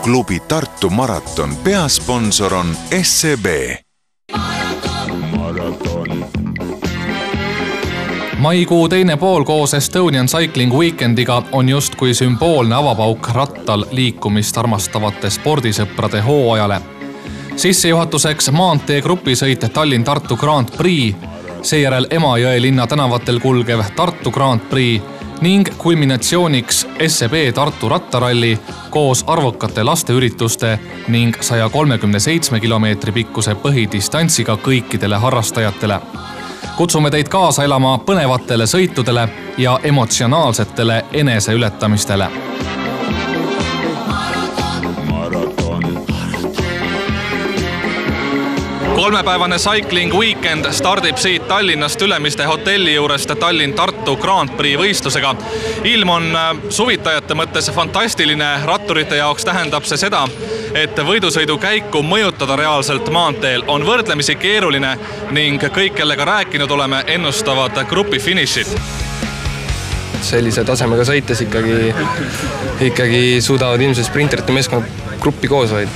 klubi Tartu Maraton peasponsor on SEB. Maikuu teine pool koos Estonian Cycling Weekendiga on justkui sümboolne avapauk rattal liikumist armastavate spordisõprade hooajale. Sissejuhatuseks maantee grupisõit Tallinn-Tartu Grand Prix, seejärel Emajõe linna tänavatel kulgev Tartu Grand Prix ning kulminatsiooniks SEB Tartu rattaralli koos arvukate lasteürituste ning 137 kilomeetri pikkuse põhidistantsiga kõikidele harrastajatele. Kutsume teid kaasa elama põnevatele sõitudele ja emotsionaalsetele eneseületamistele. Kolmepäevane Cycling Weekend stardib siit Tallinnast Ülemiste hotelli juurest Tallinn-Tartu Grand Prix võistlusega. Ilm on suvitajate mõttes fantastiline, ratturite jaoks tähendab see seda, et võidusõidu käiku mõjutada reaalselt maanteel on võrdlemisi keeruline ning kõik, kellega rääkinud oleme, ennustavad grupi finišit. Sellise tasemega sõites ikkagi suudavad ilmselt sprinterite meeskonna gruppi koos hoida.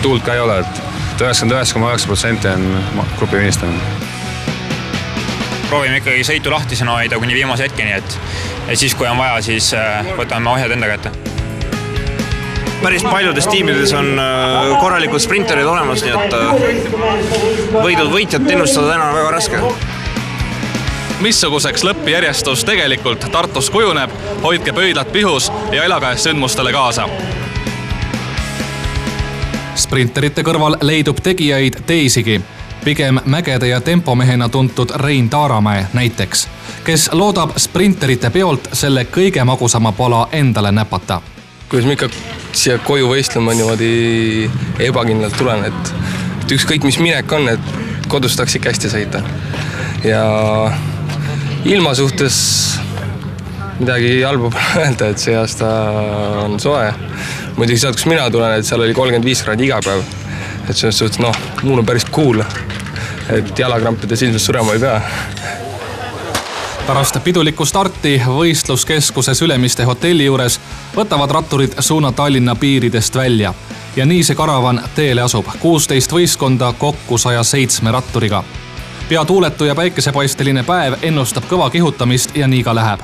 Tuult ka ei ole, et 99,9% on grupi vinistamine. Proovime ikkagi sõitu lahtisena hoida kuni viimase hetkeni, et siis kui on vaja, siis võtame ohjad enda kätte. Päris paljudes tiimides on korralikud sprinterid olemas, nii et võitjat ennustada täna on väga raske. Missuguseks lõppjärjestus tegelikult Tartus kujuneb, hoidke pöidlad pihus ja elage sündmustele kaasa. Sprinterite kõrval leidub tegijaid teisigi, pigem mägede ja tempomehena tuntud Rein Taaramäe näiteks, kes loodab sprinterite peolt selle kõige magusama pala endale näpata. Kuidas ma ikka siia koju võistlema niimoodi ebakindlalt tulen, et ükskõik mis minek on, et kodus tahaks ikka hästi sõita. Ja ilma suhtes midagi halba öelda, et see aasta on soe. Muidugi sealt, kus mina tulen, et seal oli 35 kraadi iga päev. Et selles suhtes, mul on päris cool, et jalakrampides ilmselt surema ei pea. Pärast pidulikku starti võistluskeskuses Ülemiste hotelli juures võtavad ratturid suuna Tallinna piiridest välja. Ja nii see karavan teele asub 16 võistkonda kokku 107 ratturiga. Pea tuuletu ja päikesepaisteline päev ennustab kõva kihutamist ja nii ka läheb.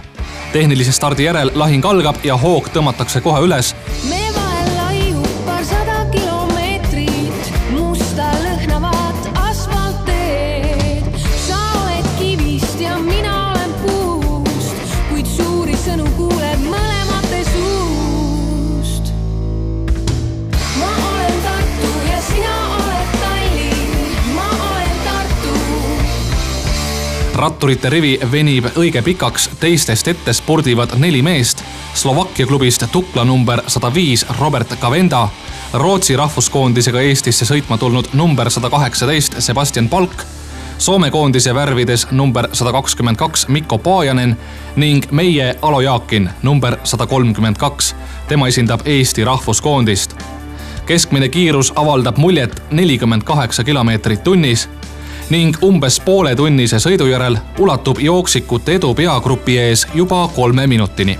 Tehnilise stardi järel lahing algab ja hoog tõmmatakse kohe üles. Me vahel laiub paar 100 kilomeetrit, musta lõhnavat asfalteed. Sa oled kivist ja mina olen puust, kuid suuri sõnu kuuleb mõlemate suust. Ma olen Tartu ja sina oled Tallinn, ma olen Tartu. Ratturite rivi venib õige pikaks, teistest ette spordivad 4 meest, Slovakkia klubist Tukla number 105 Robert Kavenda, Rootsi rahvuskoondisega Eestisse sõitma tulnud number 118 Sebastian Palk, Soome koondise värvides number 122 Mikko Paajanen ning meie Alo Jaakin number 132. Tema esindab Eesti rahvuskoondist. Keskmine kiirus avaldab muljet 48 kilomeetrit tunnis ning umbes poole tunnise sõidu järel ulatub jooksikute edu peagrupi ees juba 3 minutini.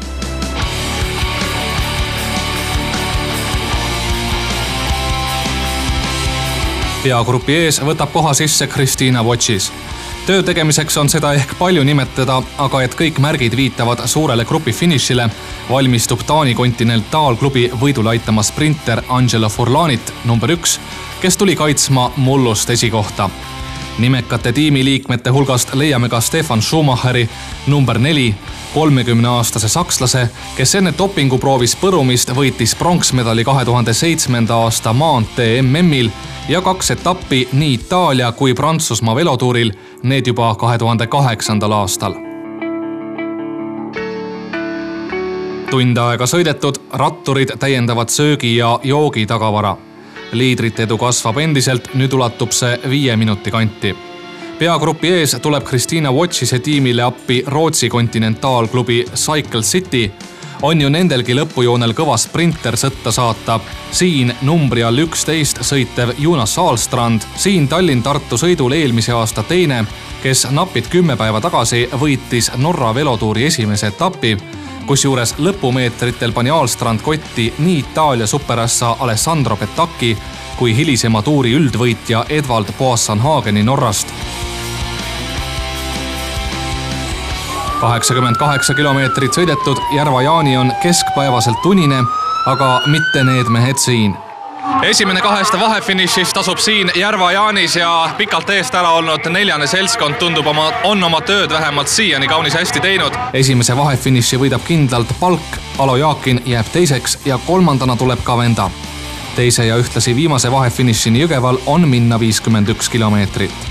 Peagrupi ees võtab koha sisse Kristiina Votšis. Töö tegemiseks on seda ehk palju nimetada, aga et kõik märgid viitavad suurele grupi finišile, valmistub Taani kontinentaalklubi võidule aitama sprinter Angelo Furlanit number 1, kes tuli kaitsma mullust esikohta. Nimekate tiimiliikmete hulgast leiame ka Stefan Schumacheri number 4, 30-aastase sakslase, kes enne dopinguproovis põrumist võitis pronksmedali 2007. aasta maantee MM-il ja 2 etappi nii Itaalia kui Prantsusmaa velotuuril, need juba 2008. aastal. Tund aega sõidetud, ratturid täiendavad söögi ja joogi tagavara. Liidrite edu kasvab endiselt, nüüd ulatub see 5 minuti kanti. Peagrupi ees tuleb Kristiina Votšise tiimile appi Rootsi kontinentaalklubi Cycle City. On ju nendelgi lõpujoonel kõva sprinter sõtta saata. Siin numbri all 11 sõitev Jonas Ahlstrand, siin Tallinn-Tartu sõidul eelmise aasta teine, kes napid 10 päeva tagasi võitis Norra velotuuri esimese etapi kusjuures lõpumeetritel pani Ahlstrand kotti nii Itaalia superassa Alessandro Petacchi kui hilisema tuuri üldvõitja Edvald Boasson-Hageni Norrast. 88 kilomeetrit sõidetud, Järva-Jaani on keskpäevaselt tunine, aga mitte need mehed siin. Esimene 2 vahefinišist asub siin Järva-Jaanis ja pikalt eest ära olnud 4. seltskond tundub on oma tööd vähemalt siiani kaunis hästi teinud. Esimese vahefiniši võidab kindlalt Palk, Alo Jaakin jääb teiseks ja 3. tuleb ka Venda. Teise ja ühtlasi viimase vahefinišini Jõgeval on minna 51 kilomeetrit.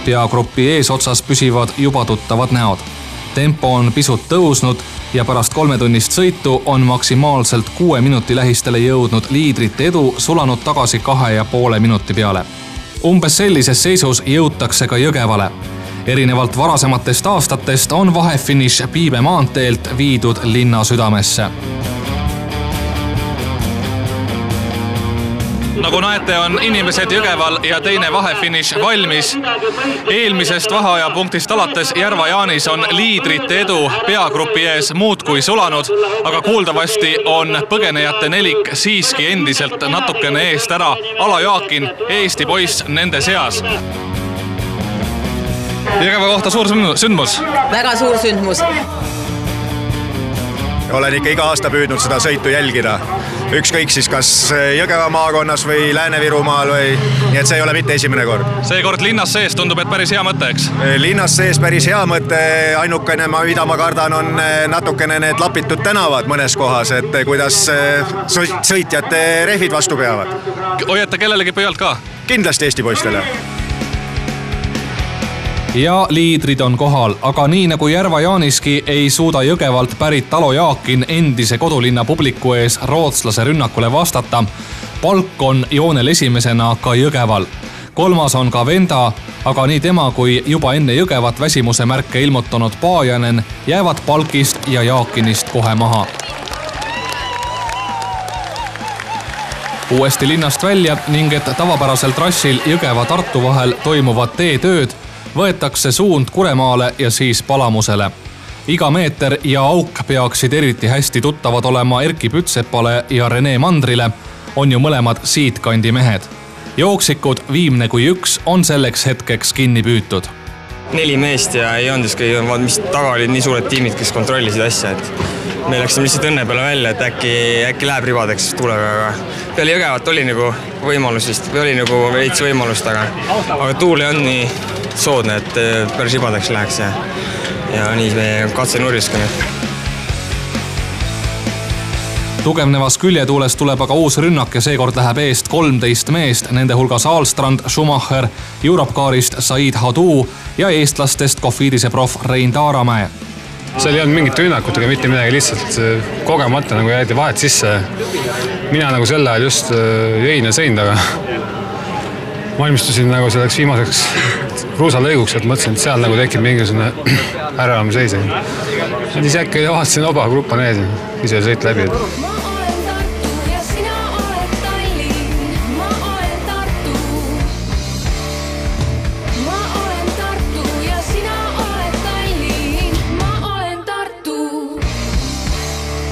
Peagrupi eesotsas püsivad juba tuttavad näod. Tempo on pisut tõusnud ja pärast 3-tunnist sõitu on maksimaalselt 6 minuti lähistele jõudnud liidrite edu sulanud tagasi 2,5 minuti peale. Umbes sellises seisus jõutakse ka Jõgevale. Erinevalt varasematest aastatest on vahefiniš Piibe maanteelt viidud linna südamesse. Nagu näete, on inimesed Jõgeval ja teine vahefiniš valmis. Eelmisest vaheaja punktist alates Järva-Jaanis on liidrite edu peagrupi ees muud kui sulanud, aga kuuldavasti on põgenejate nelik siiski endiselt natukene eest ära. Alo Jaakin, Eesti poiss nende seas. Jõgeva kohta suur sündmus? Väga suur sündmus. Olen ikka iga aasta püüdnud seda sõitu jälgida. Ükskõik siis kas Jõgeva maakonnas või Lääne-Virumaal või... Nii et see ei ole mitte esimene kord. Seekord linnas sees tundub, et päris hea mõte, eks? Linnas sees päris hea mõte. Ainukene, mida ma kardan, on natukene need lapitud tänavad mõnes kohas, et kuidas sõitjate rehvid vastu peavad. Hoiate kellelegi pöialt ka? Kindlasti Eesti poistele. Ja liidrid on kohal, aga nii nagu Järva-Jaaniski ei suuda Jõgevalt pärit Alo Jaakin endise kodulinna publiku ees rootslase rünnakule vastata. Palk on joonel esimesena ka Jõgeval. 3. on ka Venda, aga nii tema kui juba enne Jõgevat väsimuse märke ilmutanud Paajanen jäävad Palkist ja Jaakinist kohe maha. Uuesti linnast välja ning et tavapärasel trassil Jõgeva-Tartu vahel toimuvad teetööd, võetakse suund Kuremaale ja siis Palamusele. Iga meeter ja auk peaksid eriti hästi tuttavad olema Erki Pütsepale ja Rene Mandrile, on ju mõlemad siitkandi mehed. Jooksikud viimne kui 1 on selleks hetkeks kinni püütud. 4 meest ja ei olnud mis taga olid nii suured tiimid, kes kontrollisid asja, et me läksime lihtsalt õnne peale välja, et äkki läheb ribadeks tuulega. Peale Jõgevat oli nagu võimalus vist, või oli nagu veits võimalust, aga tuul ei olnud nii soodne, et päris ribadeks läheks ja nii me katse nurjuskame. Tugevnevas küljetuules tuleb aga uus rünnak ja seekord läheb eest 13 meest, nende hulgas Ahlstrand, Schumacher, Europcarist Said Hadou ja eestlastest Cofidise prof Rein Taaramäe. Seal ei olnud mingit rünnakut ega mitte midagi, lihtsalt kogemata nagu jäeti vahet sisse. Mina nagu sel ajal just jõin ja sõin, aga valmistusin nagu selleks viimaseks kruusalõiguks, et mõtlesin, et seal nagu tekib mingisugune äralamise seis. Ja siis äkki vaatasin oba, grupp on ees ja ise sõit läbi.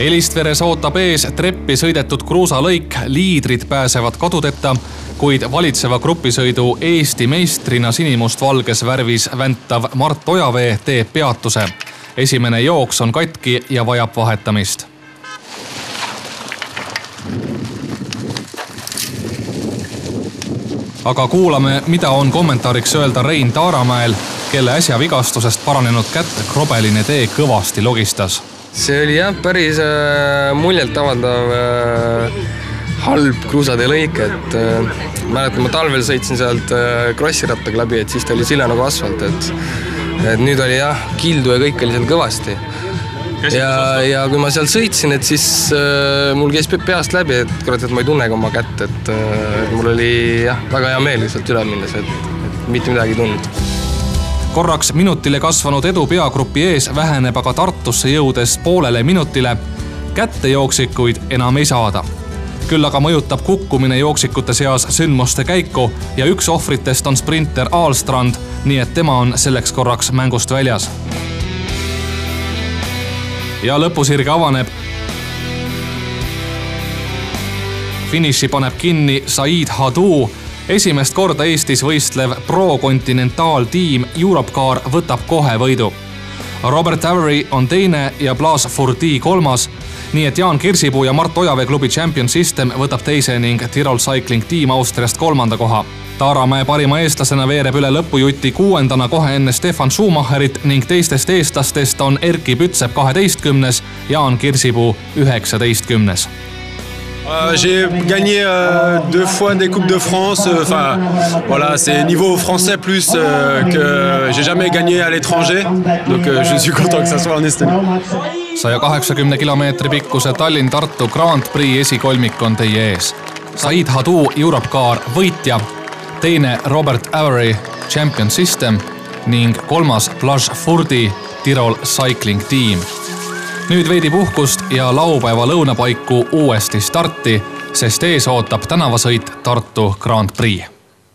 Elistveres ootab ees treppi sõidetud kruusalõik, liidrid pääsevad kadudeta, kuid valitseva grupisõidu Eesti meistrina sinimust-valges värvis väntav Mart Ojavee teeb peatuse. Esimene jooks on katki ja vajab vahetamist. Aga kuulame, mida on kommentaariks öelda Rein Taaramäel, kelle äsja vigastusest paranenud kätt krobeline tee kõvasti logistas. See oli jah päris muljelt avaldav halb kruusatee lõik, et mäletan, ma talvel sõitsin sealt krossirattaga läbi, et siis ta oli silla nagu asfalt, et nüüd oli jah kildu ja kõik oli seal kõvasti. Ja kui ma seal sõitsin, et siis mul käis peast läbi, et kurat, et ma ei tunnegi oma kätt, et mul oli jah väga hea meel sealt üle minnes, et mitte midagi ei tundnud. Korraks minutile kasvanud edu peagrupi ees väheneb aga Tartusse jõudes poolele minutile. Kätte jooksikuid enam ei saada. Küll aga mõjutab kukkumine jooksikute seas sündmuste käiku ja üks ohvritest on sprinter Ahlstrand, nii et tema on selleks korraks mängust väljas. ja lõpusirge avaneb. Finiši paneb kinni Said Hadou. Esimest korda Eestis võistlev pro-kontinentaaltiim Europcar võtab kohe võidu. Robert Avery on teine ja Blas Furdi kolmas, nii et Jaan Kirsipuu ja Mart Ojavee klubi Champion System võtab teise ning Tirol Cycling Team Austriast kolmanda koha. Taaramäe parima eestlasena veereb üle lõpujuti kuuendana kohe enne Stefan Schumacherit ning teistest eestlastest on Erki Pütsep 12. Jaan Kirsipuu 19. J'ai gagné 2 fois des Coupes de France. Voilà, c'est niveau français plus que j'ai jamais gagné à l'étranger. Donc je suis content que ça soit en Estonie. 180 kilomeetri pikkuse Tallinn-Tartu Grand Prix esikolmik on teie ees. Said Hadou Europcar võitja, teine Robert Avery Champion System ning kolmas Blas Furdi Tirol Cycling Team. Nüüd veidi puhkust ja laupäeva lõunapaiku uuesti starti, sest ees ootab tänavasõit Tartu Grand Prix.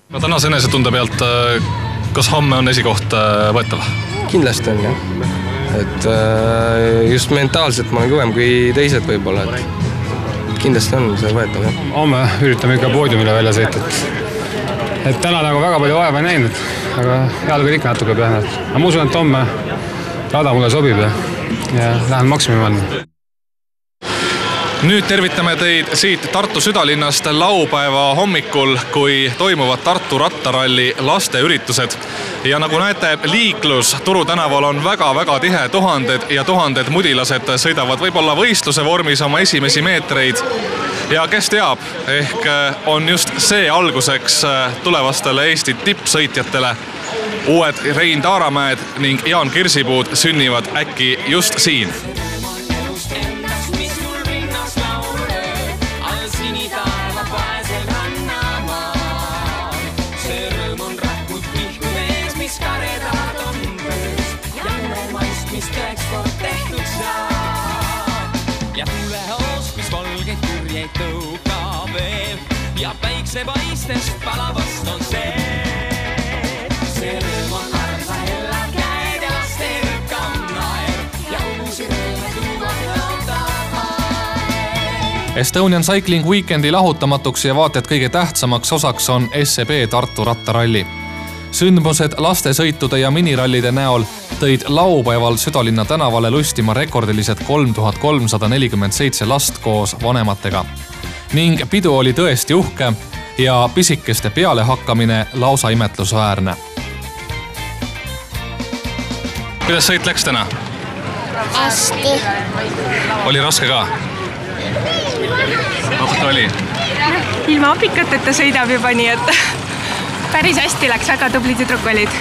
No tänase enesetunde pealt, kas homme on esikoht võetav? Kindlasti on jah. Et just mentaalselt ma olen kõvem kui teised võib-olla. Kindlasti on see võetav jah. Homme üritame ikka poodiumile välja sõita. Et täna nagu väga palju vaeva ei näinud, aga jalg on ikka natuke pehmed. Aga ma usun, et homme rada mulle sobib ja lähen maksimumi andma. Nüüd tervitame teid siit Tartu südalinnast laupäeva hommikul, kui toimuvad Tartu rattaralli lasteüritused. Ja nagu näete, liiklus Turu tänaval on väga-väga tihe, tuhanded mudilased sõidavad võib-olla võistluse vormis oma esimesi meetreid. Ja kes teab, ehk on just see alguseks tulevastele Eesti tippsõitjatele. Uued Rein Taaramäed ning Jaan Kirsipuud sünnivad äkki just siin. Ja päikse paistes palavast on see. See rõõm on arsa hella käed ja laste rõkkam naer ja uusi rõõme tuuvad lõutapae. Estonian Cycling Weekendi lahutamatuks ja vaated kõige tähtsamaks osaks on SEB Tartu rattaralli. Sündmused lastesõitude ja minirallide näol tõid laupäeval Südalinna tänavale lustima rekordilised 3347 last koos vanematega. Ning pidu oli tõesti uhke ja pisikeste peale hakkamine lausa imetlusväärne. Kuidas sõit läks täna? Hästi. Oli raske ka? Natuke oli? Ilma abikateta sõidab juba nii, et päris hästi läks, väga tublid tüdruk olid.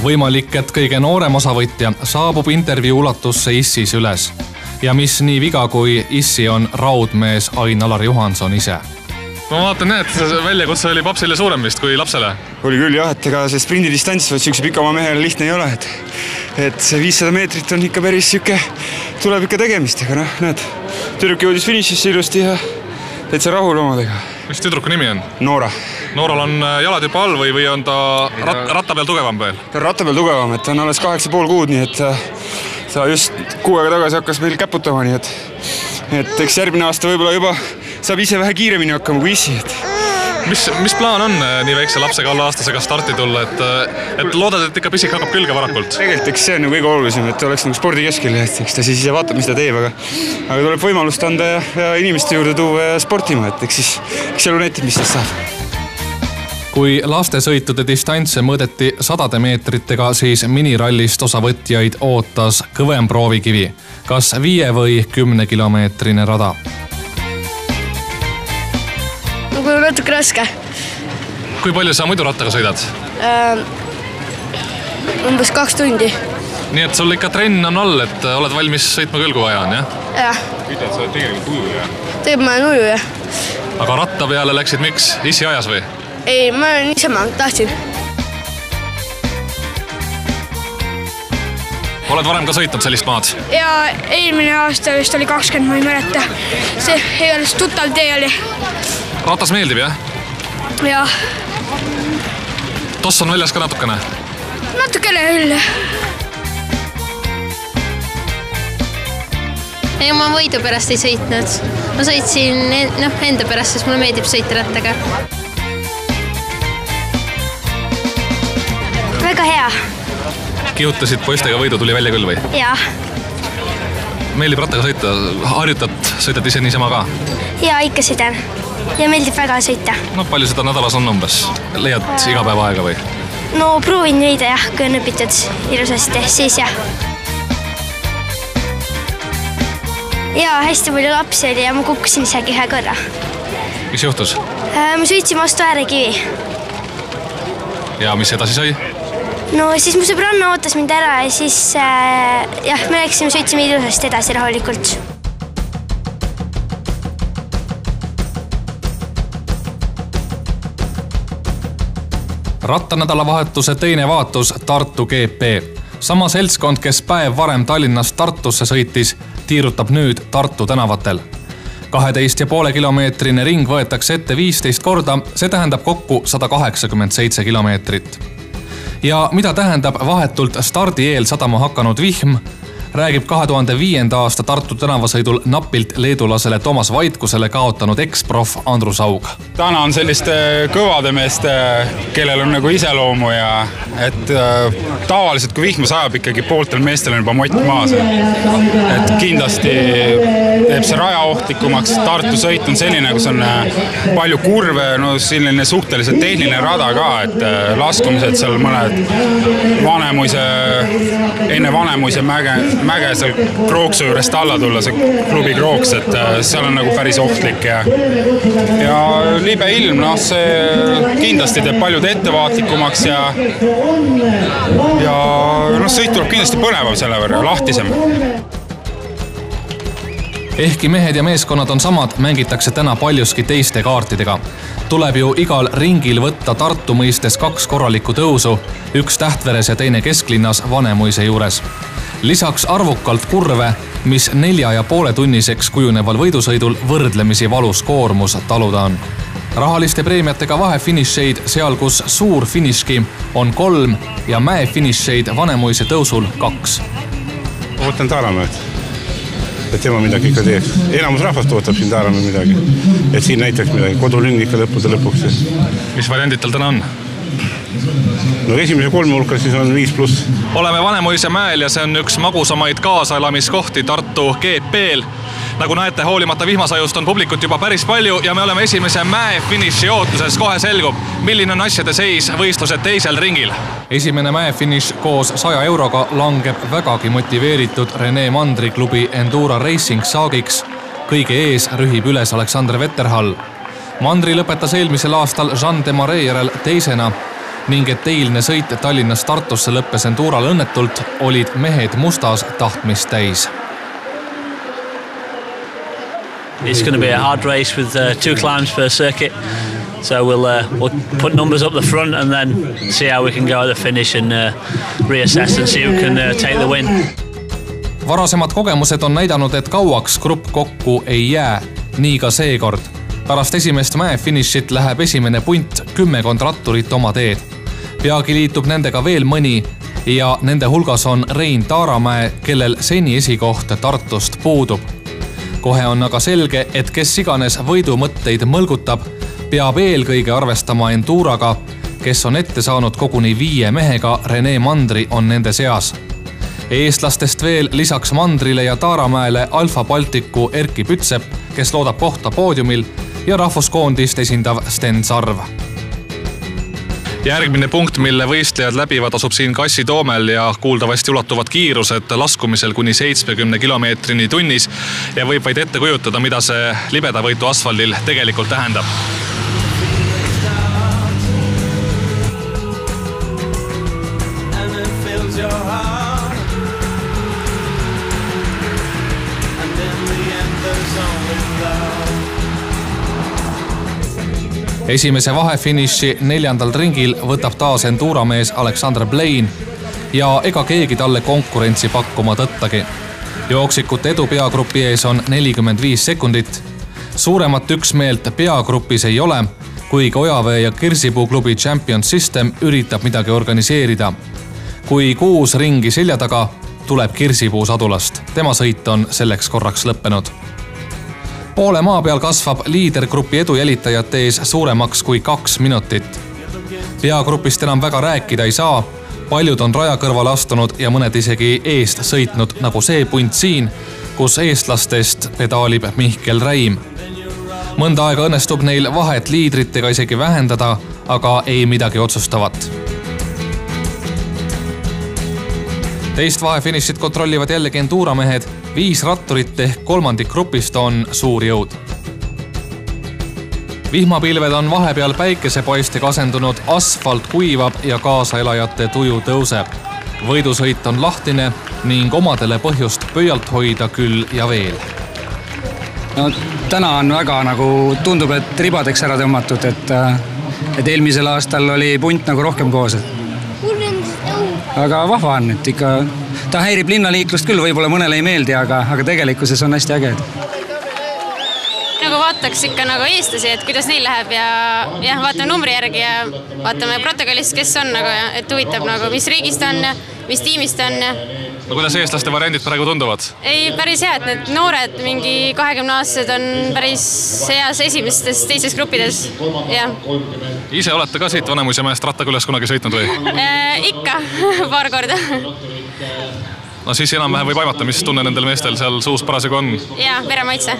Võimalik, et kõige noorem osavõtja saabub intervjuu ulatusse Issis üles. Ja mis nii viga kui Issi on raudmees Ain-Alar Johanson ise. Ma vaatan, et väljakutse oli papsile suurem vist kui lapsele. Oli küll jah, et ega see sprindidistants sükse pikama mehele lihtne ei ole. Et see 500 meetrit on ikka päris süke, tuleb ikka tegemist. Ega näed, tüdruk jõudis finišisse ilusti ja täitsa rahul omadega. Mis tüdruku nimi on? Noora. Nooral on jalad juba all või on ta ratta peal tugevam veel? Ta on ratta peal tugevam, et ta on alles 8,5 kuud, nii et ta just 6 aega tagasi hakkas meil käputama, nii et eks järgmine aasta võib-olla juba saab ise vähe kiiremini hakkama kui Issi. Mis plaan on nii väikse lapsega alla aastasega starti tulla, et loodad, et ikka pisik hakkab külge varakult? Tegelikult eks see on kõige olulisem, et oleks nagu spordikeskel, eks ta siis ise vaatab, mis ta teeb, aga tuleb võimalust anda ja inimeste juurde tuua ja sportima, et eks elu näitab, mis sellest saab. Kui lastesõitude distantse mõõdeti 100 meetritega, siis minirallist osavõtjaid ootas kõvem proovikivi. Kas 5 või 10 kilomeetrine rada? Nagu natuke raske. Kui palju sa muidu rattaga sõidad? Umbes 2 tundi. Nii et sul ikka trenn on all, et oled valmis sõitma küll, kui vaja on, jah? Jah. Ütled, sa oled tegelikult uju, jah? Teeb ma olen uju, jah. Aga ratta peale läksid miks? Issi ajas või? Ei, ma niisama tahtsin. Oled varem ka sõitnud sellist maad? Ja eelmine aasta vist oli 20, ma ei mäleta. See ei ole tuttav tee oli. Ratas meeldib, jah? Jah. Toss on väljas ka natukene? Natukene küll. Ei, ma võidu pärast ei sõitnud. Ma sõitsin enda pärast, sest mulle meeldib sõita rattaga. Väga hea. Kihutasid poistega võidu, tuli välja küll või? Jaa. Meeldib rattaga sõita, harjutad, sõidad ise niisama ka? Jaa, ikka sõidan. Ja meeldib väga sõita. No palju seda nädalas on umbes? Leiad iga päeva aega või? No proovin leida jah, kui on õpitud ilusasti, siis jah. Jaa, hästi palju lapsi oli ja ma kukkusin isegi ühe korra. Mis juhtus? Ma sõitsin vastu äärekivi. Ja mis edasi sai? No siis mu sõbranna ootas mind ära ja siis jah, me läksime, sõitsime ilusasti edasi rahulikult. Rattanädalavahetuse teine vaatus Tartu GP. Sama seltskond, kes päev varem Tallinnast Tartusse sõitis, tiirutab nüüd Tartu tänavatel. 12,5 kilomeetrine ring võetakse ette 15 korda, see tähendab kokku 187 kilomeetrit. Ja mida tähendab vahetult stardi eel sadama hakanud vihm, räägib 2005. aasta Tartu tänavasõidul napilt leedulasele Toomas Vaitkusele kaotanud eksprof Andrus Aug. Täna on selliste kõvade meeste, kellel on nagu iseloomu ja et tavaliselt kui vihma sajab ikkagi pooltel meestel on juba mott maas. Et kindlasti teeb see raja ohtlikumaks. Tartu sõit on selline, kus on palju kurve, no selline suhteliselt tehniline rada ka, et laskumised seal mõned enne Vanemuise mäge seal Krooksu juurest alla tulla, see klubi Krooks, et seal on nagu päris ohtlik ja libe ilm, noh see kindlasti teeb paljud ettevaatlikumaks ja sõit tuleb kindlasti põnevam selle võrra, lahtisem. Ehkki mehed ja meeskonnad on samad, mängitakse täna paljuski teiste kaartidega. Tuleb ju igal ringil võtta Tartu mõistes 2 korralikku tõusu, üks Tähtveres ja teine kesklinnas Vanemuise juures. Lisaks arvukalt kurve, mis 4,5 tunniseks kujuneval võidusõidul võrdlemisi valus koormus taluda on. Rahaliste preemiatega vahefinišeid, seal kus suur finiški on 3 ja mäefinišeid Vanemuise tõusul 2. Ootan Taaramäed, et tema midagi ikka teeks. Enamus rahvast ootab siin Taaramäe midagi, et siin näitaks midagi, kodulinn ikka lõpuks. Mis variandid tal täna on? No esimese 3 hulka siis on 5+. Oleme Vanemuise mäel ja see on üks magusamaid kaasaelamiskohti Tartu GP-l. Nagu näete, hoolimata vihmasajust on publikut juba päris palju ja me oleme esimese mäefiniši ootuses. Kohe selgub, milline on asjade seis võistlused teisel ringil. Esimene mäefiniš koos 100 euroga langeb vägagi motiveeritud Rene Mandri klubi Endura Racing saagiks. Kõige ees rühib üles Alexander Vetterhall. Mandri lõpetas eelmisel aastal Jean Demaree järel teisena ning et eilne sõit Tallinnast Tartusse lõppes Endural õnnetult, olid mehed mustas tahtmist täis. It's going to be a hard race with 2 climbs per circuit. So we'll put numbers up the front and then see how we can go at the finish and reassess and see who can take the win. Varasemad kogemused on näidanud, et kauaks grupp kokku ei jää, nii ka seekord. Pärast esimest mäefinišit läheb esimene punt 10 ratturit oma teed. Peagi liitub nendega veel mõni ja nende hulgas on Rein Taaramäe, kellel seni esikoht Tartust puudub. Kohe on aga selge, et kes iganes võidumõtteid mõlgutab, peab eelkõige arvestama Enduraga, kes on ette saanud koguni 5 mehega, Rene Mandri on nende seas. Eestlastest veel lisaks Mandrile ja Taaramäele Alfa Baltiku Erki Pütsep, kes loodab kohta poodiumil, ja rahvuskoondist esindav Sten Sarv. Järgmine punkt, mille võistlejad läbivad, asub siin Kassi-Toomel ja kuuldavasti ulatuvad kiirused laskumisel kuni 70 kilomeetrini tunnis ja võib vaid ette kujutada, mida see libedavõitu asfaldil tegelikult tähendab. Esimese vahefiniši 4. ringil võtab taas Endura mees Alexander Blaine ja ega keegi talle konkurentsi pakkuma tõttagi. Jooksikute edu peagrupi ees on 45 sekundit. Suuremat üksmeelt peagrupis ei ole, kuigi Ojavee ja Kirsipuu klubi Champion System üritab midagi organiseerida. Kui 6 ringi selja taga, tuleb Kirsipuu sadulast. Tema sõit on selleks korraks lõppenud. Poole maa peal kasvab liidergrupi edu jälitajate ees suuremaks kui 2 minutit. Peagrupist enam väga rääkida ei saa. Paljud on raja kõrvale astunud ja mõned isegi eest sõitnud, nagu see punt siin, kus eestlastest pedaalib Mihkel Räim. Mõnda aega õnnestub neil vahet liidritega isegi vähendada, aga ei midagi otsustavat. Teist vahefinišit kontrollivad jällegi enduuramehed. 5 ratturit ehk kolmandik grupist on suur jõud. Vihmapilved on vahepeal päikesepaistega asendunud, asfalt kuivab ja kaasaelajate tuju tõuseb. Võidusõit on lahtine ning omadele põhjust pöialt hoida küll ja veel. No, täna on väga tundub, et ribadeks ära tõmmatud, et eelmisel aastal oli punt rohkem koos. Aga vahva on, et ikka ta häirib linnaliiklust küll, võib-olla mõnele ei meeldi, aga tegelikkuses on hästi äge. Vaataks ikka eestlasi, et kuidas neil läheb ja vaatame numbri järgi ja vaatame protokollist, kes on, et huvitab, mis riigist on, mis tiimist on. No kuidas eestlaste variandid praegu tunduvad? Ei, päris hea, et need noored, mingi 20-aastased on päris heas esimestes, teises gruppides. Ja. Ise olete ka siit Vanemuisemäest rattaküles kunagi sõitnud või? Ikka, paar korda. No siis enam-vähem võib aimata, mis tunne nendel meestel seal suus parasjagu on. Jaa, veremaitse.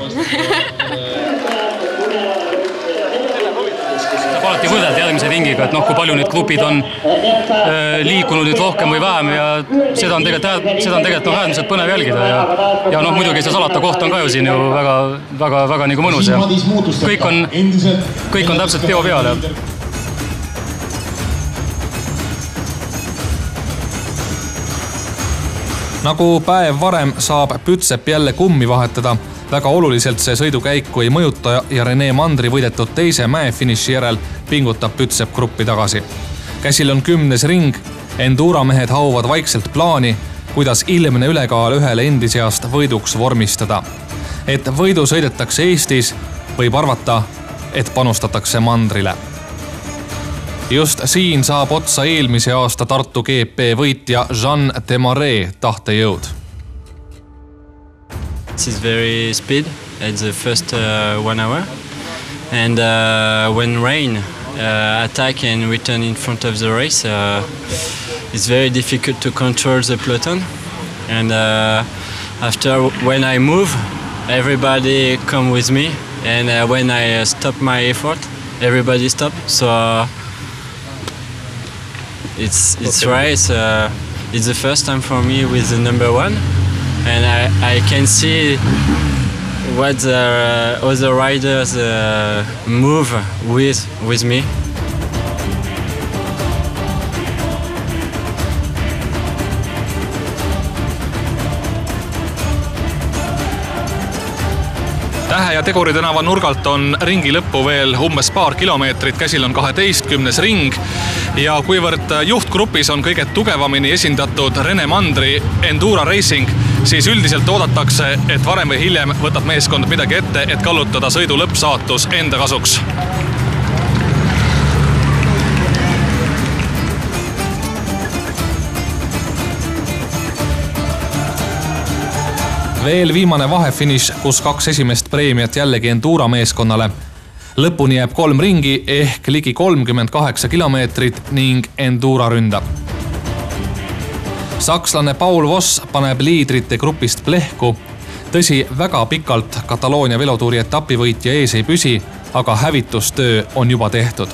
Alati võrrelda järgmise ringiga, et kui palju need grupid on liikunud nüüd rohkem või vähem ja seda on tegelikult äärmiselt põnev jälgida ja muidugi see salata koht on ka ju siin ju väga mõnus ja kõik on täpselt peo peal. Nagu päev varem saab Pütsep jälle kummi vahetada. Väga oluliselt see sõidukäiku ei mõjuta ja Rene Mandri võidetud teise mäefiniši järel pingutab Pütsep gruppi tagasi. Käsil on 10. ring. Enduuramehed hauvad vaikselt plaani, kuidas ilmne ülekaal ühele endi seast võiduks vormistada. Et võidu sõidetakse Eestis, võib arvata, et panustatakse Mandrile. Just siin saab otsa eelmise aasta Tartu GP võitja Jean Demaret tahtejõud. It's very speed at the first 1 hour and when rain attack and return in front of the race it's very difficult to control the peloton and after when I move everybody come with me and when I stop my effort everybody stop so it's race it's the first time for me with the number 1 and I can see what the other riders move with me. Tähe ja Teguri tänava nurgalt on ringi lõppu veel umbes paar kilomeetrit, käsil on 12. ring ja kuivõrd juhtgrupis on kõige tugevamini esindatud Rene Mandri Endura Racing, siis üldiselt oodatakse, et varem või hiljem võtab meeskond midagi ette, et kallutada sõidu lõppsaatus enda kasuks. Veel viimane vahefiniš, kus 2 esimest preemiat jällegi Endura meeskonnale. Lõpuni jääb 3 ringi ehk ligi 38 kilomeetrit ning Endura ründab. Sakslane Paul Voss paneb liidrite grupist plehku. Tõsi, väga pikalt Kataloonia velotuuri etapivõitja ees ei püsi, aga hävitustöö on juba tehtud.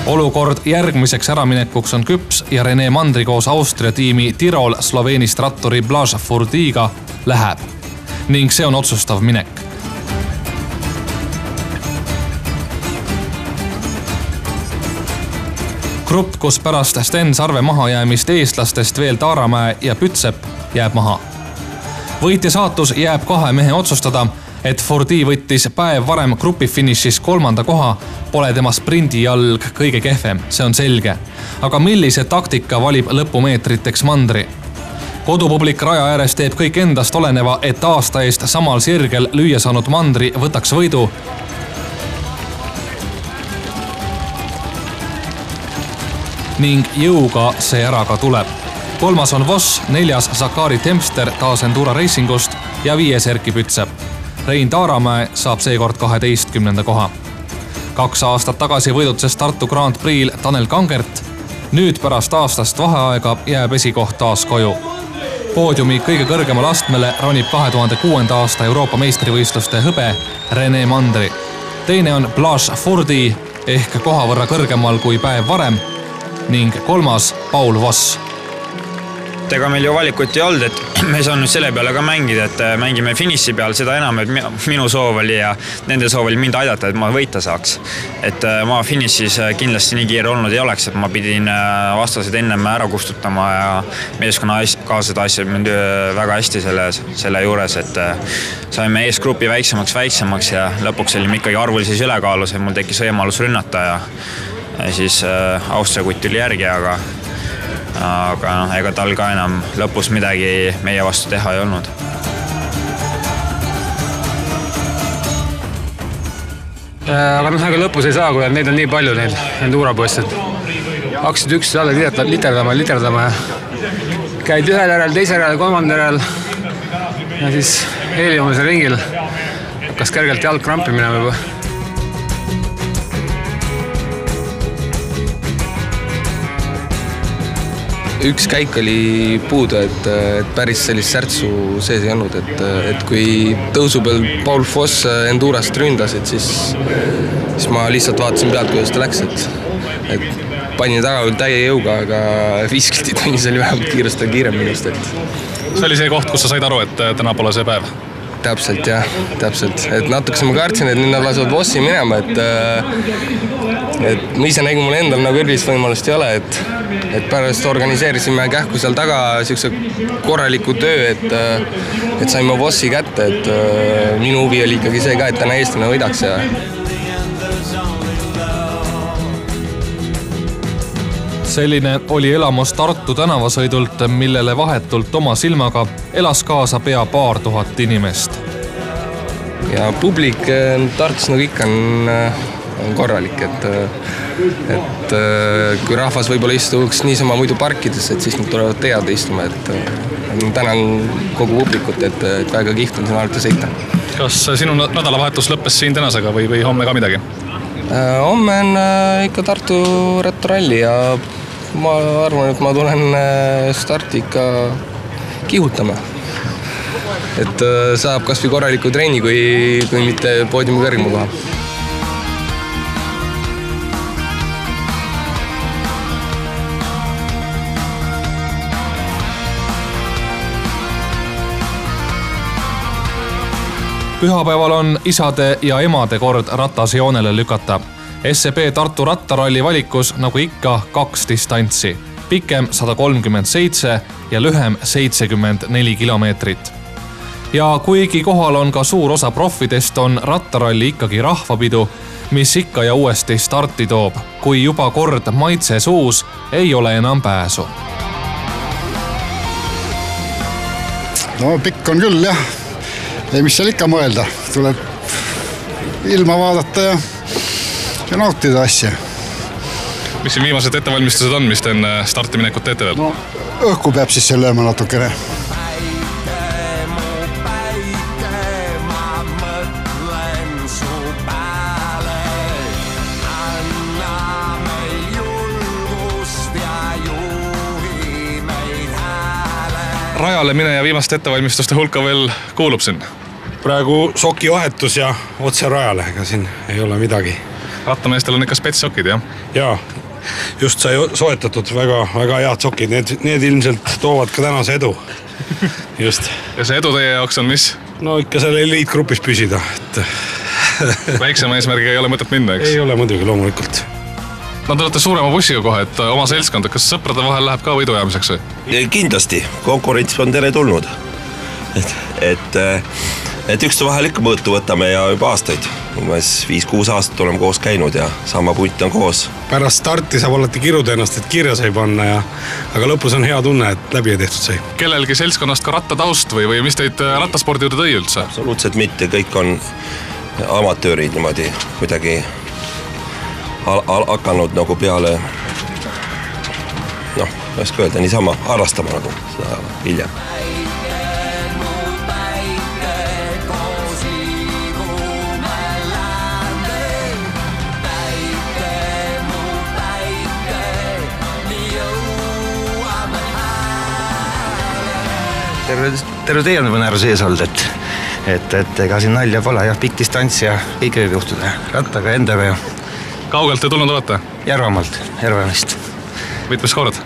Olukord järgmiseks äraminekuks on küps ja Rene Mandri koos Austria tiimi Tirol Sloveenist ratturi Blaž Furdiga läheb. Ning see on otsustav minek. Grupp, kus pärast Sten Sarve mahajäämist eestlastest veel Taaramäe ja Pütsep jääb maha. Võitja saatus jääb 2 mehe otsustada, et Fordi võttis päev varem grupi finišis 3. koha, pole tema sprindijalg kõige kehvem, see on selge. Aga millise taktika valib lõpumeetriteks Mandri? Kodupublik raja ääres teeb kõik endast oleneva, et aasta eest samal sirgel lüüa saanud Mandri võtaks võidu. ning jõuga see ära ka tuleb. 3. on Voss, 4. Sakari Tempster taas Endura Racingust ja 5. Erki Pütsep. Rein Taaramäe saab seekord 12. koha. 2 aastat tagasi võidutses Tartu Grand Prix'l Tanel Kangert. Nüüd pärast aastast vaheaega jääb esikoht taas koju. Poodiumi kõige kõrgemale astmele ronib 2006. aasta Euroopa meistrivõistluste hõbe Rene Mandri. Teine on Blaž Fordi ehk koha võrra kõrgemal kui päev varem ning 3. Paul Voss. Ega meil ju valikut ei olnud, et me saan nüüd selle peale ka mängida, et mängime finiši peal, seda enam, et minu soov oli ja nende soov oli mind aidata, et ma võita saaks. Et ma finišis kindlasti nii kiire olnud ei oleks, et ma pidin vastased ennem ära kustutama ja meeskonna kaased asjad mind väga hästi selle juures, et saime eesgrupi väiksemaks ja lõpuks olime ikkagi arvulises ülekaalus, et mul tekkis võimalus rünnata ja siis Austria kutt tuli järgi, aga ega tal ka enam lõpus midagi meie vastu teha ei olnud. Aga ega lõpus ei saa, kui neid on nii palju, neid Endura-poissid. Hakkasid üks alla literdama ja käid ühel järel, teisel järel, 3. järel ja siis eeliumise ringil hakkas kergelt jalg krampi minema juba. Üks käik oli puudu, et päris sellist särtsu sees ei olnud, et kui tõusu peal Paul Voss Endurast ründas, et siis ma lihtsalt vaatasin pealt, kuidas ta läks, et panin taga küll täie jõuga, aga 5 kiltitunnis oli vähemalt kiirem minust. See oli see koht, kus sa said aru, et täna pole see päev? Täpselt, jah, täpselt. Et natukese ma kartsin, et nüüd nad lasevad Vossi minema, et ma ise nägin mul endal nagu erilist võimalust ei ole, et pärast organiseerisime kähku seal taga siukse korraliku töö, et saime Vossi kätte, et minu huvi oli ikkagi see ka, et täna eestlane võidaks ja Selline oli elamus Tartu tänavasõidult, millele vahetult oma silmaga elas kaasa pea paar tuhat inimest. Ja publik Tartus nagu ikka on korralik, et kui rahvas võib-olla istuks niisama muidu parkides, et siis nad tulevad teada istuma, et tänan kogu publikut, et väga kihvt on siin alati sõita. Kas sinu nädalavahetus lõppes siin tänasega või homme ka midagi? Homme on ikka Tartu rattaralli ja ma arvan, et ma tulen starti ikka kihutama. Et saab kas või korraliku treeni, kui mitte poodiumi kõrgema koha. Pühapäeval on isade ja emade kord ratasjoonele lükata. SEB Tartu rattaralli valikus nagu ikka 2 distantsi. Pikem 137 ja lühem 74 kilomeetrit. Ja kuigi kohal on ka suur osa profidest, on rattaralli ikkagi rahvapidu, mis ikka ja uuesti starti toob. Kui juba kord maitse suus, ei ole enam pääsu. No pikk on küll, jah. Ei, mis seal ikka mõelda, tuleb ilma vaadata ja nautida asja. Mis siin viimased ettevalmistused on, mis te enne startiminekut teete veel? No, õhku peab siis seal lööma natukene. Rajale mine ja viimaste ettevalmistuste hulka veel kuulub siin? Praegu sokivahetus ja otse rajale, ega siin ei ole midagi. Rattameestel on ikka spetssokid, jah? Jaa, just sai soetatud väga head sokid, need ilmselt toovad ka tänase edu. Just. Ja see edu teie jaoks on mis? No ikka selle eliitgrupis püsida. Väiksema eesmärgiga ei ole mõtet minna, eks? Ei ole muidugi loomulikult. No te olete suurema bussiga kohe, et oma seltskond, kas sõprade vahel läheb ka võidujäämiseks või? Kindlasti, konkurents on tere tulnud. Et ükste vahel ikka mõõtu võtame ja juba aastaid. Umbes 5-6 aastat oleme koos käinud ja sama punt on koos. Pärast starti saab alati kiruda ennast, et kirja sai panna, aga lõpus on hea tunne, et läbi tehtud sai. Kellelgi seltskonnast ka rattataust või mis teid rattaspordi juurde tõi üldse? Absoluutselt mitte, kõik on amatöörid niimoodi kuidagi hakanud nagu ma ei oska öelda, niisama harrastama nagu seda hiljem. Terve tee on põnev sees olnud, et ega siin nalja pole ja pikk distants ja kõik võib juhtuda. Rattaga endaga ja... Kaugelt te tulnud olete? Järvamaalt, Järvemist. Mitmes kord?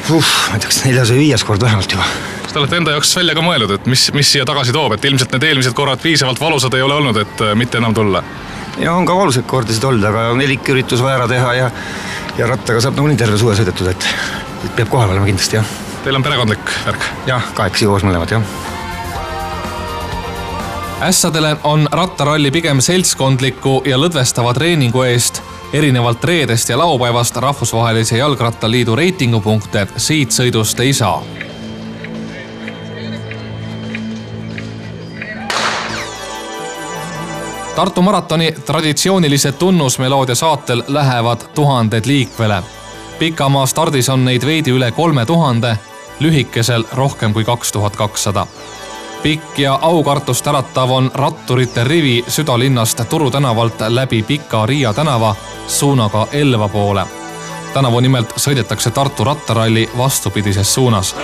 Ma teaks 4. või 5. kord vähemalt juba. Kas te olete enda jaoks välja ka mõeldud, et mis siia tagasi toob? Et ilmselt need eelmised korrad piisavalt valusad ei ole olnud, et mitte enam tulla? Ja on ka valusad kordasid olnud, aga 4 üritus vaja ära teha ja rattaga saab nagu nii terve suve sõidetud, et peab kohal olema kindlasti, jah. Teil on perekondlik värk? Jah, 8 koos mõlemad, jah. Ässadele on rattaralli pigem seltskondliku ja lõdvestava treeningu eest, erinevalt reedest ja laupäevast Rahvusvahelise Jalgrattaliidu reitingupunkte siit sõidust ei saa. Tartu maratoni traditsioonilised tunnusmeloodia saatel lähevad 1000 liikvele. Pikamaa stardis on neid veidi üle 3000, lühikesel rohkem kui 2200. Pikk ja aukartust äratav on ratturite rivi südalinnast Turu tänavalt läbi Pika Riia tänava suunaga Elva poole. Tänavu nimelt sõidetakse Tartu rattaralli vastupidises suunas.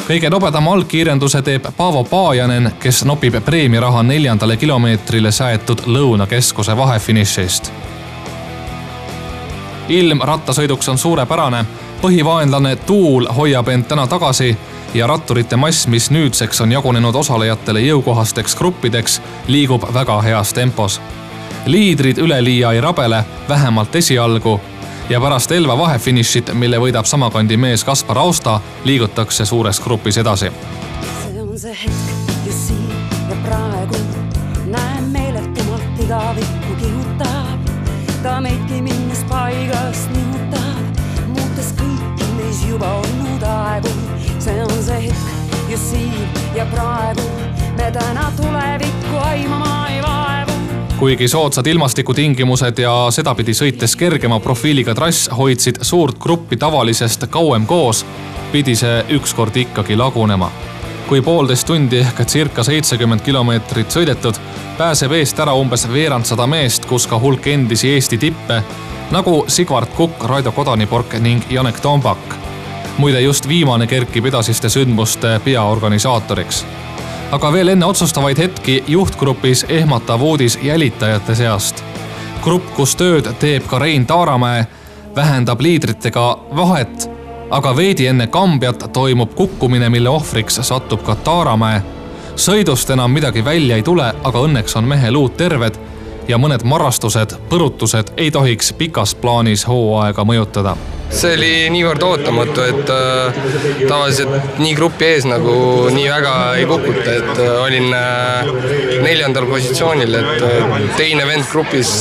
Kõige nobedama allkiirenduse teeb Paavo Paajanen, kes nopib preemiaraha 4. kilomeetrile säetud Lõunakeskuse vahefinišist. Ilm rattasõiduks on suurepärane, põhivaenlane tuul hoiab end täna tagasi ja ratturite mass, mis nüüdseks on jagunenud osalejatele jõukohasteks gruppideks, liigub väga heas tempos. Liidrid üleliia ei rabele, vähemalt esialgu, ja pärast Elva vahefinišit, mille võidab samakandi mees Kaspar Austa, liigutakse suures grupis edasi. See on see hetk just siin ja praegu näen meeletumalt igavikku kihutab. Ta meidki minnes paigast nihutab, muutes kõiki meis juba olnud aegu. See on see hetk just siin ja praegu me täna tulevikku aimama ei vaevu. Kuigi soodsad ilmastikutingimused ja sedapidi sõites kergema profiiliga trass hoidsid suurt gruppi tavalisest kauem koos, pidi see ükskord ikkagi lagunema. Kui 1,5 tundi ehk circa 70 kilomeetrit sõidetud, pääseb eest ära umbes 200 meest, kus ka hulk endisi Eesti tippe, nagu Sigvard Kukk, Raido Kodanipork ning Janek Tombak. Muide just viimane kerkib edasiste sündmuste peaorganisaatoriks. Aga veel enne otsustavaid hetki juhtgrupis ehmatav uudis jälitajate seast. Grupp, kus tööd teeb ka Rein Taaramäe, vähendab liidritega vahet, aga veidi enne Kambjat toimub kukkumine, mille ohvriks satub ka Taaramäe. Sõidust enam midagi välja ei tule, aga õnneks on mehe luud terved ja mõned marrastused, põrutused ei tohiks pikas plaanis hooaega mõjutada. See oli niivõrd ootamatu, et tavaliselt nii grupi ees nagu nii väga ei kukuta, et olin 4. positsioonil, et teine vend grupis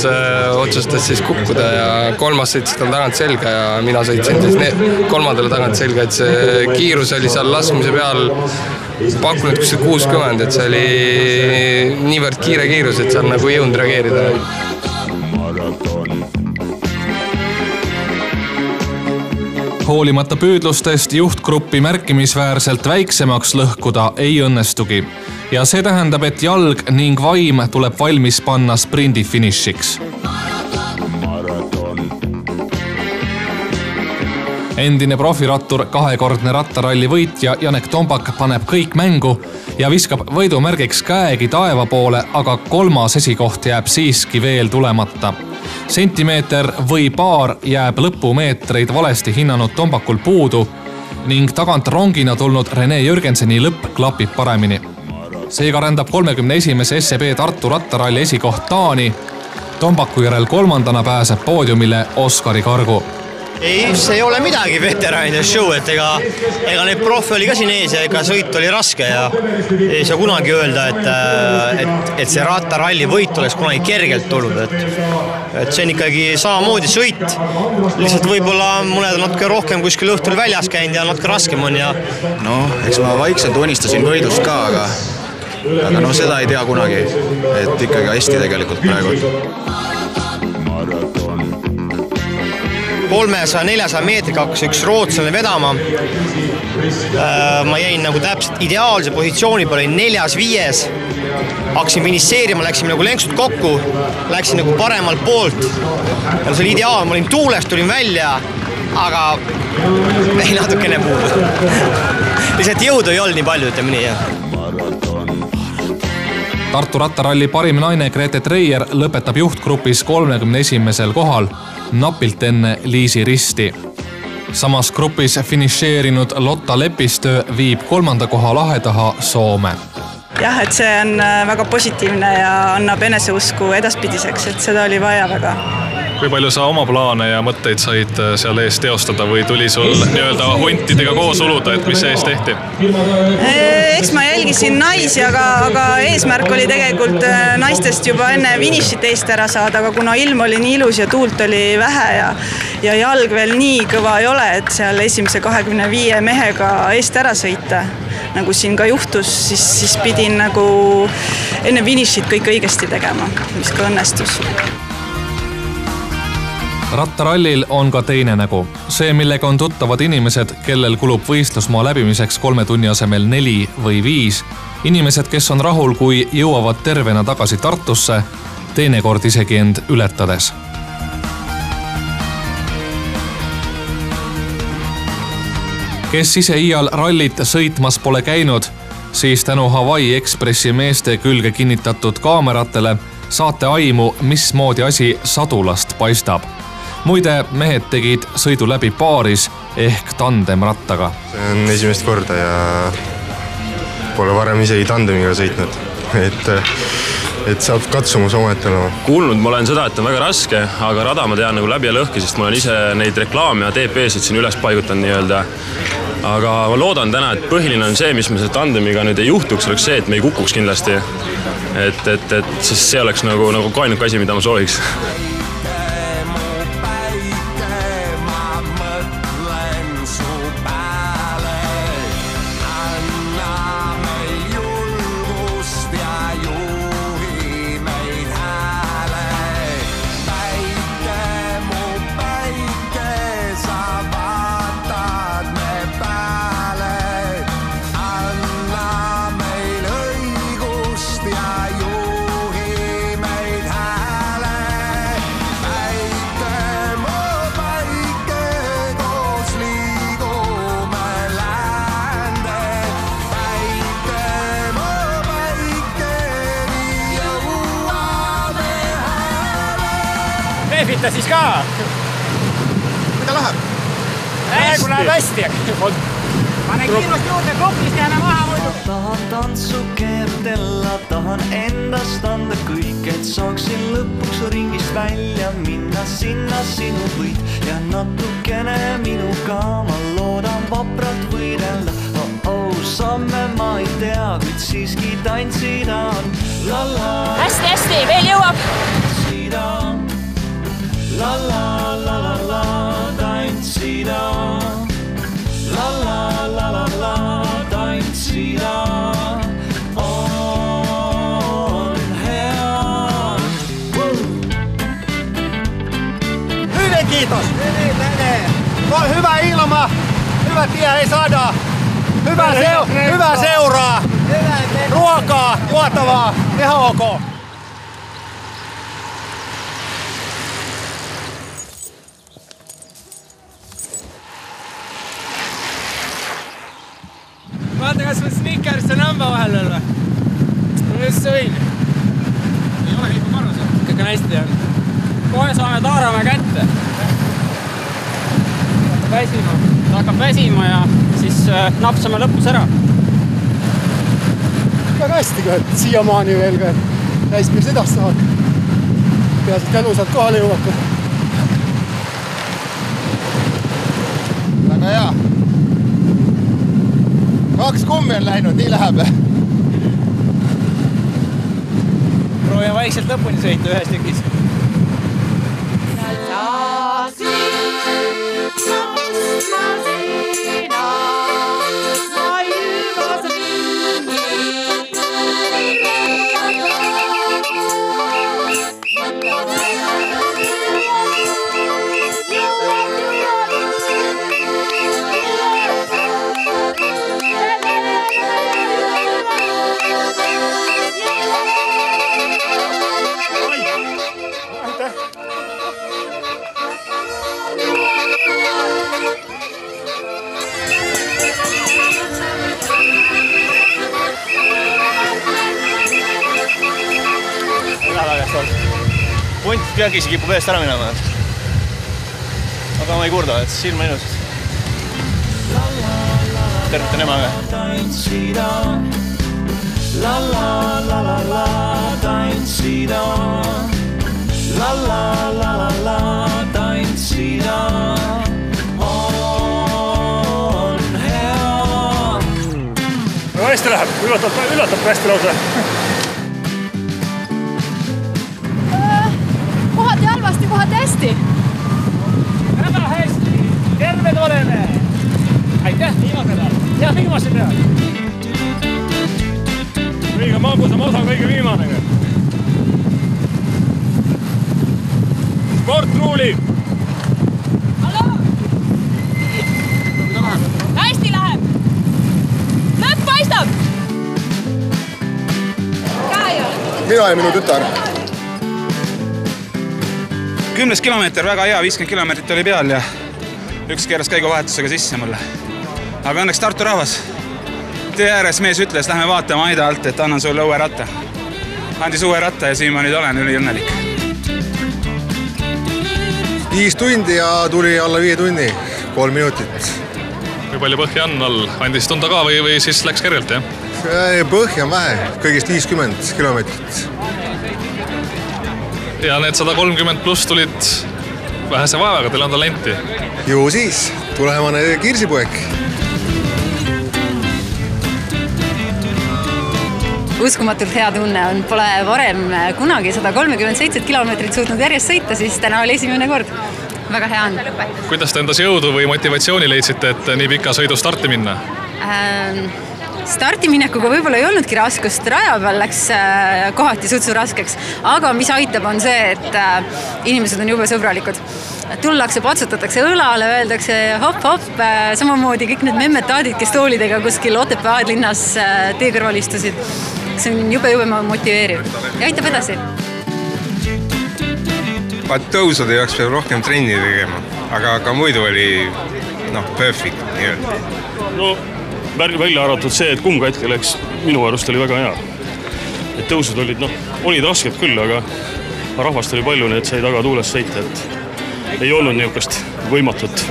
otsustas siis kukkuda ja 3. sõitis tal tagant selga ja mina sõitsin siis 3. tagant selga, et see kiirus oli seal laskmise peal pakkunud kuskil 60, et see oli niivõrd kiire kiirus, et seal nagu ei jõudnud reageerida. Hoolimata püüdlustest juhtgruppi märkimisväärselt väiksemaks lõhkuda ei õnnestugi ja see tähendab, et jalg ning vaim tuleb valmis panna sprindi finišiks. Endine profirattur, kahekordne rattaralli võitja Janek Tombak paneb kõik mängu ja viskab võidumärgiks käegi taeva poole, aga 3. esikoht jääb siiski veel tulemata. Sentimeeter või paar jääb lõpumeetreid valesti hinnanud Tombakul puudu ning tagant rongina tulnud Rene Jürgenseni lõpp klapib paremini. Seega rändab 31. SEB Tartu rattaralli esikoht Taani. Tombaku järel 3. pääseb poodiumile Oskari Kargu. Ei, see ei ole midagi veteranide show, et ega neid profi oli ka siin ees ja ega sõit oli raske ja ei saa kunagi öelda, et see rattaralli võit oleks kunagi kergelt tulnud, et see on ikkagi samamoodi sõit, lihtsalt võib-olla mõned on natuke rohkem kuskil õhtul väljas käinud ja natuke raskem on ja eks ma vaikselt unistasin võidust ka, aga seda ei tea kunagi, et ikkagi hästi tegelikult praegu. 300-400 meetriga hakkas üks rootslane vedama. Ma jäin nagu täpselt ideaalse positsiooni peale, 4-5. Hakkasin finiseerima, läksin nagu lenksud kokku, läksin nagu paremalt poolt. Ja see oli ideaal, ma olin tuulest, tulin välja, aga ei natukene puudu. Lihtsalt jõudu ei olnud nii palju, ütleme nii. Tartu rattaralli parim naine Grete Treier lõpetab juhtgrupis 31. kohal, napilt enne Liisi Risti. Samas grupis finišeerinud Lotta Lepistöö viib 3. koha lahe taha Soome. Jah, et see on väga positiivne ja annab eneseusku edaspidiseks, et seda oli vaja väga. Kui palju sa oma plaane ja mõtteid said seal ees teostada või tuli sul nii-öelda huntidega koos uluda, et mis ees tehti? Eks ma jälgisin naisi, aga eesmärk oli tegelikult naistest juba enne finišit eest ära saada, aga kuna ilm oli nii ilus ja tuult oli vähe ja jalg veel nii kõva ei ole, et seal esimese 25 mehega eest ära sõita, nagu siin ka juhtus, siis pidin nagu enne finišit kõik õigesti tegema, mis ka õnnestus. Rattarallil on ka teine nägu. See, millega on tuttavad inimesed, kellel kulub võistlusmaa läbimiseks 3 tunni asemel 4 või 5. Inimesed, kes on rahul, kui jõuavad tervena tagasi Tartusse, teinekord isegi end ületades. Kes ise iial rallit sõitmas pole käinud, siis tänu Hawaii Expressi meeste külge kinnitatud kaameratele saate aimu, mismoodi asi sadulast paistab. Muide, mehed tegid sõidu läbi paaris ehk tandemrattaga. See on esimest korda ja pole varem isegi tandemiga sõitnud, et saab katsumus omaette olema. Kuulnud ma olen seda, et on väga raske, aga rada ma tean nagu läbi ja lõhki, sest ma olen ise neid reklaame ja TP-sid siin üles paigutan nii-öelda. Aga ma loodan täna, et põhiline on see, mis me selle tandemiga nüüd ei juhtuks, oleks see, et me ei kukuks kindlasti. Sest see oleks nagu ainuke asi, mida ma sooviks. Lehvita siis ka! Mida läheb? Praegu läheb hästi. Pane kiirust juurde, klopist jääme maha muidu. Tahan tantsu keertella, tahan endast anda kõik, et saaksin lõpuks ringist välja minna sinna sinu võid ja natukene minuga ma loodan vapralt võidelda. Samme ma ei tea, kuid siiski tantsida on. Hästi, veel jõuab. Tantsida on. La la la la la, tantsida. La la la la la, tantsida. On hea. Hyvin kiitos. Hyvin menee. Hyvä ilma. Hyvä tie, ei saada. Hyvä seuraa. Ruokaa, juotavaa. Ihan ok. Vaata, kas ma sneakers on hamba vahel veel või? Ma just sõin. Ei ole kõik korras, jah? Kõik on hästi, jah. Kohe saame Taaramäe kätte. Ta hakkab väsima ja siis napsame lõpus ära. Väga hästi, et siiamaani veel ka täispiirs edast saad. Peaasi, et elusalt kohale jõuab. Väga hea. 2 kummi on läinud, nii läheb. Proovime vaikselt lõpuni sõita ühes tükis. Punt pealkisi kipub eest ära minema. Aga ma ei kurda, et silma ilus. Tervitan emaga. La la la la la, tantsida. La la la la la, tantsida. On hea. Hästi läheb, üllatab hästi lausa. Kohati halvasti, kohati hästi. Väga hästi, terved oleme. Aitäh viimasele. Ja viimase peal. Kõige magusam osa, kõige viimane. Sportruuli. Hallo? Hästi läheb. Lõpp paistab. Käe ei ole. Mina ja minu tütar. 10 kilomeeter väga hea, 50 kilomeetrit oli peal ja üks keeras käiguvahetusega sisse mulle. Aga õnneks Tartu rahvas. Tee ääres mees ütles, lähme vaatama aida alt, et annan sulle uue ratta. Andis uue ratta ja siin ma nüüd olen üli õnnelik. 5 tundi ja tuli alla 5 tunni, 3 minutit. Kui palju põhja on all? Andis tunda ka või siis läks kergelt, jah? Põhja on vähe, kõigest 50 kilomeetrit. Ja need 130 pluss tulid vähese vaevaga, teil on talenti. Ju siis, tulevane kirsipoeg. Uskumatult hea tunne on, pole varem kunagi 137 kilomeetrit suutnud järjest sõita, siis täna oli esimene kord. Väga hea on. Kuidas te endas jõudu või motivatsiooni leidsite, et nii pika sõidu starti minna? Startiminekuga võib-olla ei olnudki raskust, raja peal läks kohati sutsu raskeks, aga mis aitab on see, et inimesed on jube sõbralikud. Tullakse, patsutatakse õlale, öeldakse hopp-hopp, samamoodi kõik need memmetaadid, kes toolidega kuskil Otepää aedlinnas tee kõrval istusid. See on jube motiveeriv ja aitab edasi. Tõusude jaoks peab rohkem trenni tegema, aga muidu oli perfect. No, välja arvatud see, et kummkatki läks, minu arust oli väga hea. Et tõusud olid rasked küll, aga rahvast oli palju, nii et sai taga tuules sõita, et ei olnud niisugust võimatut.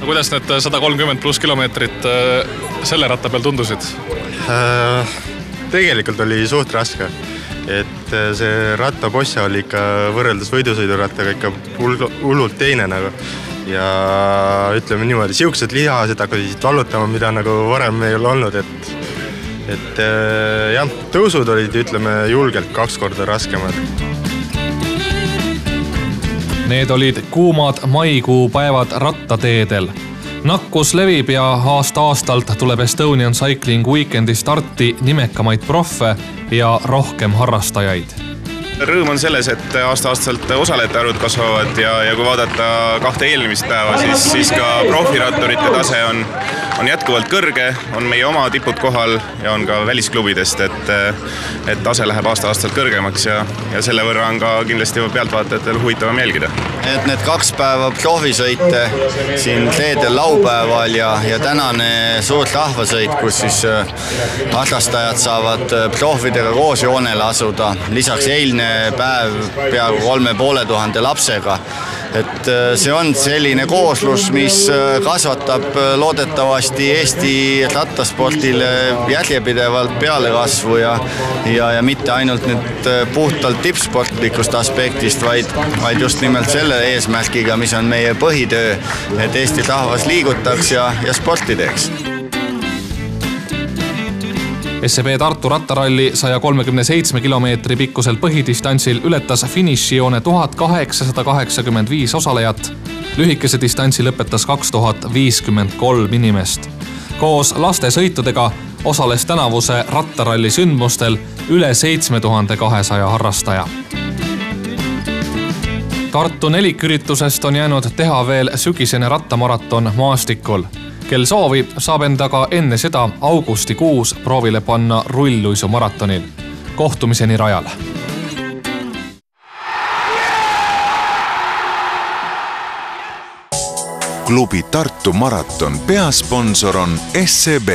Kuidas need 130 pluss kilomeetrit selle ratta peal tundusid? Tegelikult oli suht raske. Et see rattapossa oli ikka võrreldes võidusõidurattaga ikka hullult teine nagu. Ja ütleme niimoodi, siuksed lihased hakkasid vallutama, mida nagu varem ei ole olnud, et jah, tõusud olid, ütleme, julgelt 2 korda raskemad. Need olid kuumad maikuu päevad rattateedel. Nakkus levib ja aasta-aastalt tuleb Estonian Cycling Weekendi starti nimekamaid proffe ja rohkem harrastajaid. Rõõm on selles, et aasta-aastalt osalejate arvud kasvavad ja kui vaadata 2 eelmist päeva, siis ka profiratturite tase on jätkuvalt kõrge, on meie oma tipud kohal ja on ka välisklubidest, et tase läheb aasta-aastalt kõrgemaks ja selle võrra on ka kindlasti pealtvaatajatel huvitavam jälgida. Et need 2 päeva proofisõite siin reedel laupäeval ja tänane suur rahvasõit, kus siis harrastajad saavad proofidega koos joonele asuda. Lisaks eilne päev peaaegu 3500 lapsega. Et see on selline kooslus, mis kasvatab loodetavasti Eesti rattaspordile järjepidevalt pealekasvu ja mitte ainult nüüd puhtalt tippsportlikust aspektist, vaid just nimelt selle eesmärgiga, mis on meie põhitöö, et Eesti rahvas liigutaks ja sporti teeks. SEB Tartu rattaralli 137 kilomeetri pikkusel põhidistantsil ületas finišijoone 1885 osalejat. Lühikese distantsi lõpetas 2053 inimest. Koos laste sõitudega osales tänavuse rattaralli sündmustel üle 7200 harrastaja. Tartu neliküritusest on jäänud teha veel sügisene rattamaraton maastikul. Kel soovi saab endaga enne seda augustikuus proovile panna rullluisumaratonil. Kohtumiseni rajal. Klubi Tartu maraton peasponsor on SEB.